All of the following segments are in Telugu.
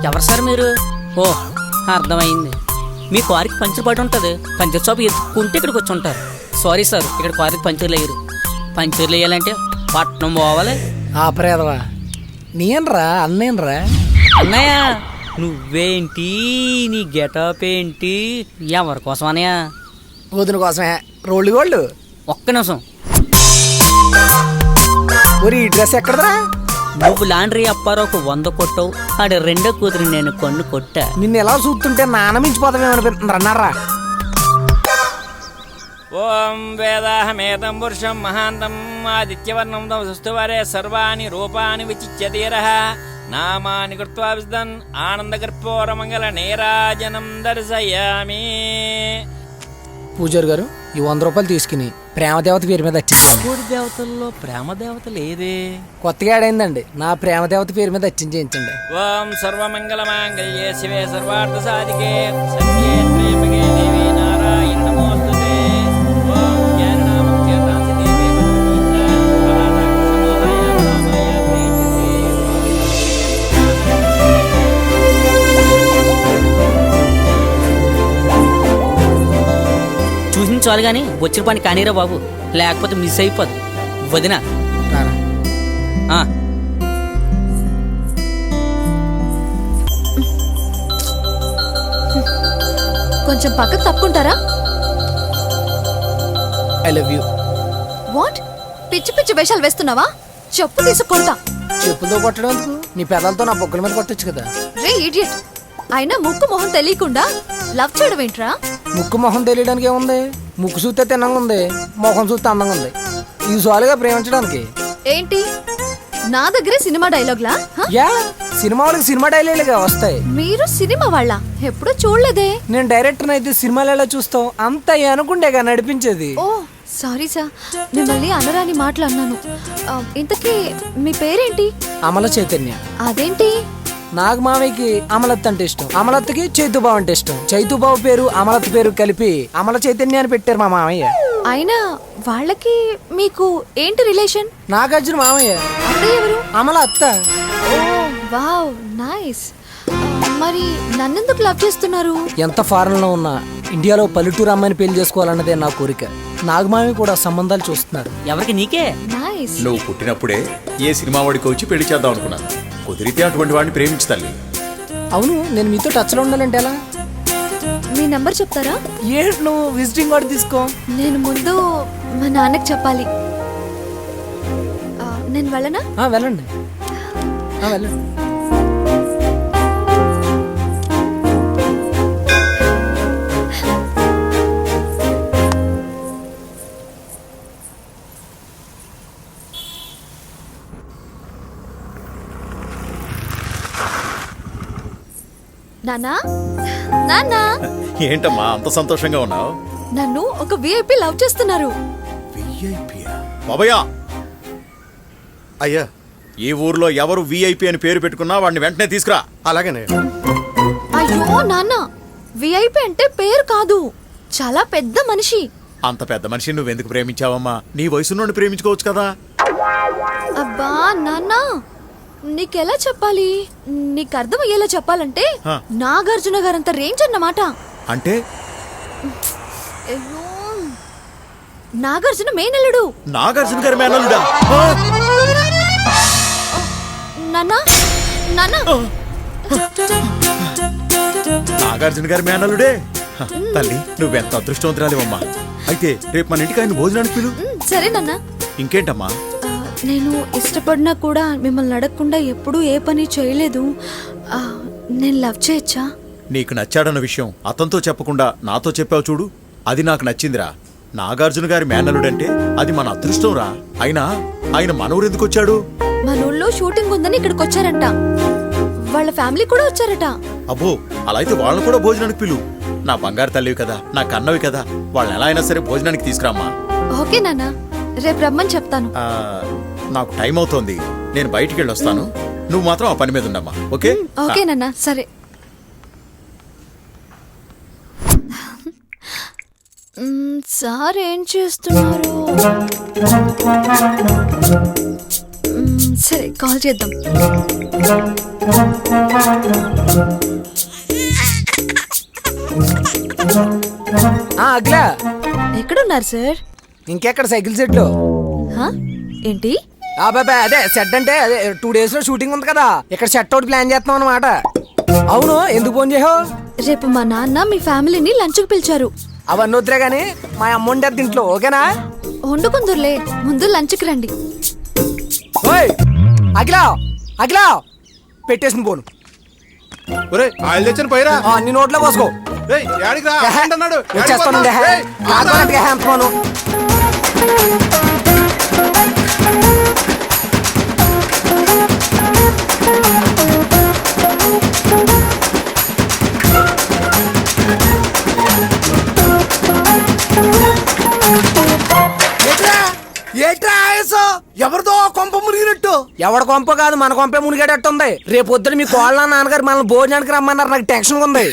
ఎవరు సార్ మీరు? ఓ అర్థమైంది. మీ కారుకి పంచర్ పడి ఉంటుంది. పంచర్ షాప్ ఎత్తుకుంటే ఇక్కడికి వచ్చి ఉంటారు. సారీ సార్, ఇక్కడ కారుకి పంచర్లు వేయరు. పంచర్లు వేయాలంటే పట్నం పోవాలి. ఆపరేదవా నేనరా అన్నేనరా? అన్నయ్య నువ్వేంటి, నీ గెటప్ ఏంటి, ఎవరి కోసం అన్నయ్య? వదిన కోసమే. Rolled gold. ఒక్క నిమిషం. ఒరి ఈ డ్రెస్ ఎక్కడదా? నువ్వు లాండ్రీ అప్పారావుకు 100 కొట్టావు, ఆడ రెండో కూతురు నేను కొన్ను కొట్టా. నిన్ను ఎలా చూస్తుంటే నానమించిపోతామేమనిపిస్తుంది అన్నారా? ఓం వేదాహమేతం పురుషం మహాంతం ఆదిత్యవర్ణం సుస్తువరే సర్వాణి రూపాని విచిత్య ధీరః నామాని కృత్వా విద్వన్ ఆనందకర్పూరమంగళ నీరాజనం దర్శయామి. పూజారి గారు ఈ 100 రూపాయలు తీసుకుని ప్రేమదేవత పేరు మీద వచ్చించాను. మూడు దేవతల్లో ప్రేమ దేవత లేదే. కొత్తగా ఆడైందండి, నా ప్రేమదేవత పేరు మీద వచ్చించేయించండి. ఓం సర్వమంగళ మాంగళ్యే శివే సర్వార్థ సాధికే సత్యే త్ర్యంబకే దేవి నారాయణ నమోస్తుతే. ఓం జ్ఞాననామఖ్యాతాసి దేవి చూసిన చాలు కానీ వచ్చిన పని కానీరా బాబు, లేకపోతే మిస్ అయిపోదు. వదిన కొంచెం పక్కకు తప్పుకుంటారా? I love you. వాట్? పిచ్చి పిచ్చి వేషాలు వేస్తున్నావా? చెప్పు తీసుకుంటా. చెప్పుతో కొట్టడం ఎందుకు? నీ పెదాలతో నా బొక్కల మీద కొట్టచ్చు కదా. రే ఇడియట్, అయినా ముక్కు మొహం తెలియకుండా లవ్ చేయడం ఏంట్రా? ముక్కు మొహం తెలియడానికి ఏముంది? ముక్కు చూస్తే తిన్నంగా ఉంది, మొహం చూస్తే అందంగా ఉంది. ఇది సాలుగా ప్రేమించడానికి. ఏంటి నా దగ్గరే సినిమా డైలాగ్లా? యా, సినిమా వాళ్ళకి సినిమా డైలాగులుగా వస్తాయి. మీరు సినిమా వాళ్ళ? ఎప్పుడూ చూడలేదే. నేను డైరెక్టర్ అయితే సినిమాలు ఎలా చూస్తావు? అంత అనుకుంటేగా నడిపించేది. ఓ సారీ సార్, మిమ్మల్ని అనరాని మాటలు అన్నాను. ఇంతకీ మీ పేరేంటి? అమల చైతన్య. అదేంటి? నాగ మామయ్యకి అమలత్ అంటే ఇష్టం, అమలత్కి చైతుబాబు అంటే ఇష్టం. చైతుబాబు పేరు అమలత్ పేరు కలిపి అమల చైతన్య అని పెట్టారు మా మామయ్య. అయినా వాళ్ళకి మీకు ఏంటి రిలేషన్? నాగార్జున మామయ్య. అత్తయ్య ఎవరు? అమల అత్త. Wow nice. మరి నన్నెందుకు లవ్ చేస్తున్నారు? ఎంత ఫారెన్ లో ఉన్నా ఇండియాలో పల్లెటూరు అమ్మాయిని పెళ్లి చేసుకోవాలన్నదే నా కోరిక. నాగమామి కూడా సంబంధాలు చూస్తున్నారు. ఎవరికి? నీకే. నైస్. నువ్వు పుట్టినప్పుడే ఏ సినిమా వాడికి వచ్చి పెళ్లి చేద్దాం అనుకున్నాను. కుదిరితే అటువంటి వాడిని ప్రేమించు తల్లి. అవును, నేను మీతో టచ్ లో ఉండాలంటే ఎలా? మీ నంబర్ చెప్తారా? ఏంటి నువ్వు విజిటింగ్ కార్డు తీసుకో. నేను ముందు మా నాన్నకి చెప్పాలి. నేను వెళ్ళనా? వెళ్ళండి, వెళ్ళండి. నానా, నాన్నా. ఏంటమ్మా అంత సంతోషంగా ఉన్నావు? నన్ను ఒక విఐపి లవ్ చేస్తున్నారు. బాబయ్యా, అయ్యా ఈ ఊర్లో ఎవరు విఐపి అని పేరు పెట్టుకున్నా వాడిని వెంటనే తీసుకురా. అలాగనే. అయ్యో నాన్న, విఐపి అంటే పేరు కాదు, చాలా పెద్ద మనిషి. అంత పెద్ద మనిషిని నువ్వెందుకు ప్రేమించావమ్మా? నీ వయసున్నోడిని ప్రేమించుకోవచ్చు కదా. అబ్బా నాన్న, నీకెలా చెప్పాలి? నీకు అర్థమయ్యేలా చెప్పాలంటే నాగార్జున గారంత రేంజ్ అన్నమాట. అంటే నాగార్జున మేనల్లుడు. నాగార్జున గారి మేనల్లుడా? నాన్నా, నాన్నా. నాగార్జున గారి మేనల్లుడే? తల్లి, నువ్వెంత అదృష్టవంతురాలివమ్మా. అయితే రేపు మన ఇంటికి ఆయన భోజనానికి పిలు. సరే నాన్న. ఇంకేంటమ్మా? నేను ఇష్టపడినా కూడా మిమ్మల్ని అడగకుండా ఎప్పుడూ ఏ పని చేయలేదు. నేను లవ్ చేయొచ్చా? నీకు నచ్చాడన్న విషయం అతనితో చెప్పకుండా నాతో చెప్పావు చూడు, అది నాకు నచ్చిందిరా. నాగార్జున గారి మేనల్లుడంటే అది మన అదృష్టం రా. అయినా ఆయన మనూరు ఎందుకు వచ్చాడు? మన ఊళ్ళో షూటింగ్ ఉందని ఇక్కడికి వచ్చారంట. వాళ్ళ ఫ్యామిలీ కూడా వచ్చారట. అబ్బో, అలా అయితే వాళ్ళని కూడా భోజనానికి పిలు. నా బంగారు తల్లివి కదా, నా కన్నవి కదా, వాళ్ళని ఎలా అయినా సరే భోజనానికి తీసుకురామ్మా. ఓకే నాన్న, రేపు రమ్మని చెప్తాను. నాకు టైం అవుతోంది, నేను బయటికి వెళ్ళి వస్తాను. నువ్వు మాత్రం ఆ పని మీద ఉండమ్మా. ఓకే? ఓకే నాన్న, సరే. సార్ ఏం చేస్తున్నారు? సరే కాల్ చేద్దాం. అఖిల ఎక్కడున్నారు సార్? ఇంకెక్కడ సైకిల్ సెట్ లో హా? ఏంటి? బాబా అదే సెట్ అంటే అదే 2 days లో షూటింగ్ ఉంది కదా, ఇక్కడ సెట్ అవుట్ ప్లాన్ చేస్తున్నాం అన్నమాట. అవును, ఎందుకు ఫోన్ చేసావు? రేపు మా నాన్న మీ ఫ్యామిలీని లంచ్కి పిలిచారు. అవన్నీ వద్దులే గానీ మా అమ్మ ఉండేది ఇంట్లో, ఓకేనా? వండుకుందురులే, ముందు లంచ్కి రండి. ఓయ్ అఖిల, అఖిల పెట్టేసింది ఫోను. ఒరేయ్ ఆయిల్ తెచ్చిన పోయిరా. నీ నోట్లో పోసుకో. ఏయ్ యాడికి రా అంటున్నాడు. వచ్చేస్తానండి. ఫోను ఏట్రా ఆయాసో? ఎవరిదో కొంప మునిగినట్టు. ఎవడ కొంప కాదు, మన కొంపే మునిగేటట్టుంది. రేపు పొద్దున మీ కోళ్ళ నాన్నగారు మనల్ని భోజనానికి రమ్మన్నారు. నాకు టెన్షన్ ఉంది.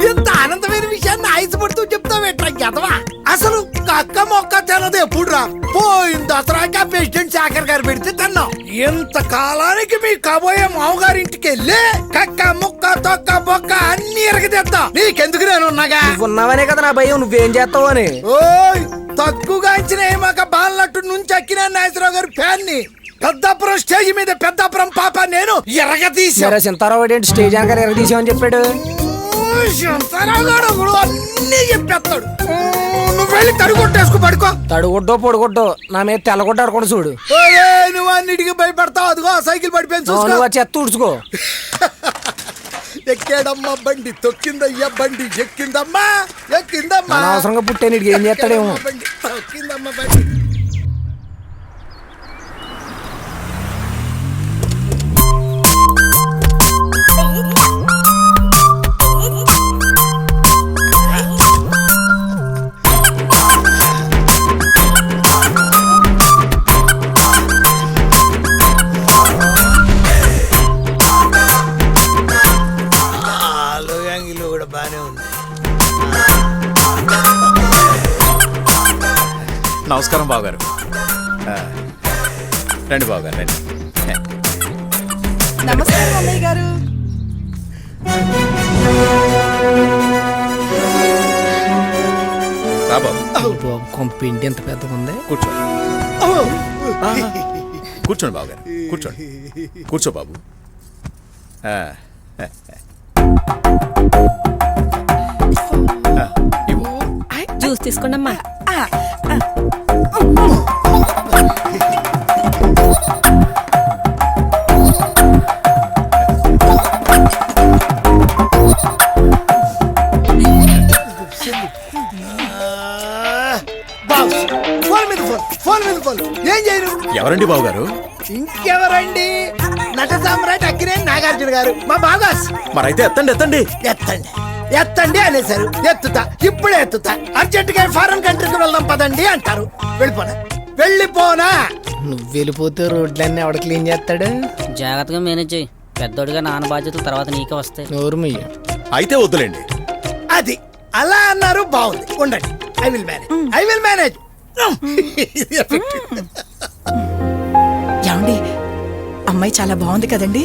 ఇంత ఆనందమైన విషయాన్ని ఆయాసపడుతూ చెప్తావేట్రా గదవా? అసలు కక్క మొక్క తినదు ఎప్పుడు రా. పోయిన దసరాకి ఆ ప్రెసిడెంట్ శేఖర్ గారు పెడితే తిన్నాం. ఇంత కాలానికి మీ కాబోయే మామగారింటికి వెళ్ళి కక్క ముక్క తొక్క బొక్క అన్ని ఎరగదెత్తా. నీకెందుకు నేను ఉన్నాగా? ఉన్నావనే కదా నా భయం, నువ్వేం చేస్తావు అని. ఓయ్ తక్కువగా ఇచ్చిన ఏమాక బాలనట్టు నుంచి అక్కిన నాగేశ్వరరావు గారి ఫ్యాన్ ని. పెద్దాపురం స్టేజ్ మీద పెద్దాపురం పాప నేను ఎరగదీసా. సరే సింతారావు ఏంటి స్టేజ్ అనగా ఎరగదీసామని చెప్పాడు. అన్ని చెప్పేస్తాడు. నువ్వు వెళ్ళి తడుగొట్టేసుకు పడుకో. తడుగుడ్డో పొడుగుడ్డో నా మీద తెల్లగొడ్డ ఆడుకోండి చూడు. నువ్వు అన్నిటికీ భయపడతావు. అదిగో ఆ సైకిల్ పడిపోయింది చూసుకో. నువ్వు చెత్త ఊడ్చుకో. ఎక్కాడమ్మా బండి, తొక్కిందయ్యా బండి, ఎక్కిందమ్మా ఎక్కిందమ్మా. అనవసరంగా పుట్టే నీటికి ఏం చేస్తాడేమో. బండి తొక్కిందమ్మా బండి. నమస్కారం బావగారు. రండి బావగారు రండి. నమస్కారం అన్నయ్య గారు. రా బాబు. కొంపిండి ఎంత పెద్దగా ఉంది. కూర్చోండి. కూర్చోండి బావగారు, కూర్చోండి. కూర్చో బాబు. ఇవ్వు. జ్యూస్ తీసుకోండి అమ్మా. ఏం చేయరు? ఎవరండి బావగారు? ఇంకెవరండి? నట సామ్రాట్ అక్కినే నాగార్జున గారు, మా బాగాస్. మరైతే ఎత్తండి ఎత్తండి. ఎత్తండి ఎత్తండి అనేసారు. ఎత్తుతా, ఇప్పుడే ఎత్తుతా. అర్జెంట్ గా ఫారెన్ కంట్రీకి వెళ్దాం పదండి అంటారు. వెళ్ళిపోనా వెళ్ళిపోనా? నువ్వు వెళ్ళిపోతే రోడ్లన్నీ ఎవడ క్లీన్ చేస్తాడు? జాగ్రత్తగా మేనేజ్ చేయి. పెద్దోడిగా నాన్న బాధ్యతలు తర్వాత నీకే వస్తాయి. నోరుమయ్య. అయితే వద్దులేండి. అది అలా అన్నారు, బాగుంది. ఉండండి, I will manage, I will manage. ఏమండి, అమ్మాయి చాలా బాగుంది కదండి.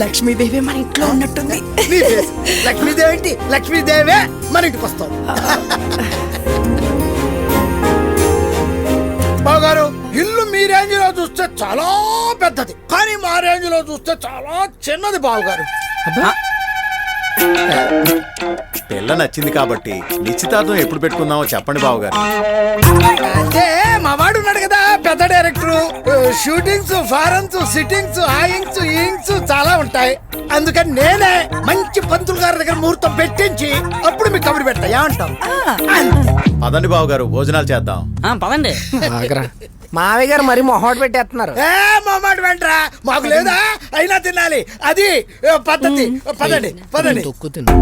లక్ష్మీదేవి మన ఇంట్లో ఉన్నట్టుంది. లక్ష్మీదేవి ఏంటి? లక్ష్మీదేవే మన ఇంటికి వస్తాం. బాగారు, ఇల్లు మీ రేంజ్ లో చూస్తే చాలా పెద్దది, కానీ మా రేంజ్ లో చూస్తే చాలా చిన్నది బావగారు. పిల్ల నచ్చింది కాబట్టి నిశ్చితార్థం ఎప్పుడు పెట్టుకుందామో చెప్పండి బావగారు. అంటే మా వాడు ఉన్నాడు కదా పెద్ద డైరెక్టర్. షూటింగ్స్, ఫారెన్స్, సిట్టింగ్స్, ఆయింగ్స్, ఈయింగ్స్ చాలా ఉంటాయి. అందుకని నేనే మంచి పంతులు గారి దగ్గర ముహూర్తం పెట్టించి అప్పుడు మీకు కబురు పెడతా. ఏమంటాం? పదండి బావగారు, భోజనాలు చేద్దాం. పదండి. మావయ్య గారు మరి మొహమాట పెట్టేస్తున్నారు. మొహమాట వెంట్రా, మాకు లేదా? అయినా తినాలి, అది పద్ధతి. పదండి పదండి. తొక్కు తిన్నా.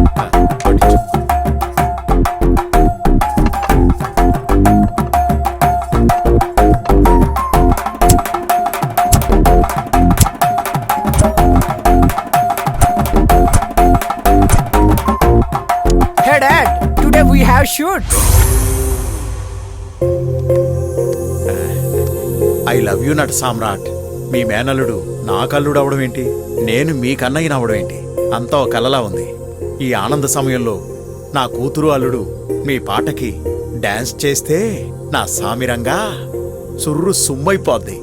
Hey Dad, today we have shoot. I love you నట సామ్రాట్. మీ మేనల్లుడు నా కల్లుడు అవడం ఏంటి, నేను మీ కన్నయ్యని అవడం ఏంటి, అంతా ఒక కలలా ఉంది. ఈ ఆనంద సమయంలో నా కూతురు అల్లుడు మీ పాటకి డాన్స్ చేస్తే నా సామిరంగా సుర్రు సుమ్మైపోద్ది.